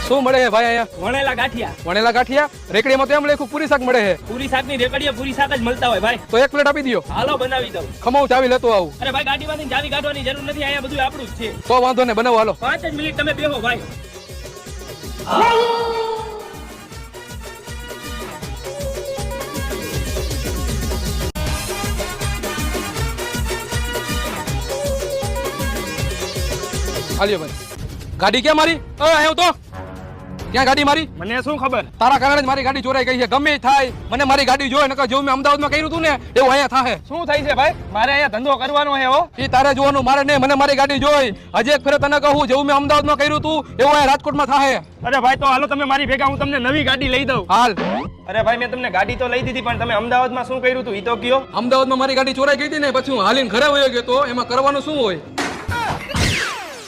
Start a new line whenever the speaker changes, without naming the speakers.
શું મળે છે ભાઈ અહીંયા?
વણેલા ગાંઠિયા.
વણેલા ગાંઠિયા? રેકડીમાં તો એમ લખ્યું પૂરી શાક મળે છે.
પૂરી શાક ની રેકડીએ પૂરી શાક જ મળતા હોય ભાઈ.
તો એક પ્લેટ આપી દો.
હાલો બનાવી દઉં.
ખમો ચાવી લેતો આવું.
અરે ભાઈ ગાડીમાંથી ચાવી કાઢવાની જરૂર નથી, અહીંયા બધું આપણું જ છે.
તો વાંધો ને બનાવો હાલો.
5 જ મિનિટ તમે બેહો ભાઈ.
હાલ્યો ભાઈ. ગાડી ક્યાં મારી? આવ્યો તો ક્યાં ગાડી મારી?
મને શું ખબર?
તારા કારણે જ મારી ગાડી ચોરાઈ ગઈ છે. ગમે થાય મને મારી ગાડી જોઈ, નકર જેવું મેં અમદાવાદમાં કર્યું હતું ને એવું અહીંયા થાય.
શું થાય છે ભાઈ? મારે અહીંયા ધંધો કરવાનો છે હો.
એ તારે જોવાનું, મારે નહીં. મને મારી ગાડી જોઈ. હજી એક ફેરે તને કહું, જેવું મેં અમદાવાદમાં કર્યું હતું એવું અહીંયા રાજકોટમાં થાય.
અરે ભાઈ તો હાલો તમે મારી ભેગા, હું તમને નવી ગાડી લઈ દઉં.
હાલ.
અરે ભાઈ મેં તમને ગાડી તો લઈ દીધી, પણ તમે અમદાવાદમાં શું કર્યું હતું ઈ તો કયો.
અમદાવાદમાં મારી ગાડી ચોરાઈ ગઈ હતી ને, પછી હું હાલીને ઘરે વયો ગયો તો એમાં કરવાનું શું હોય?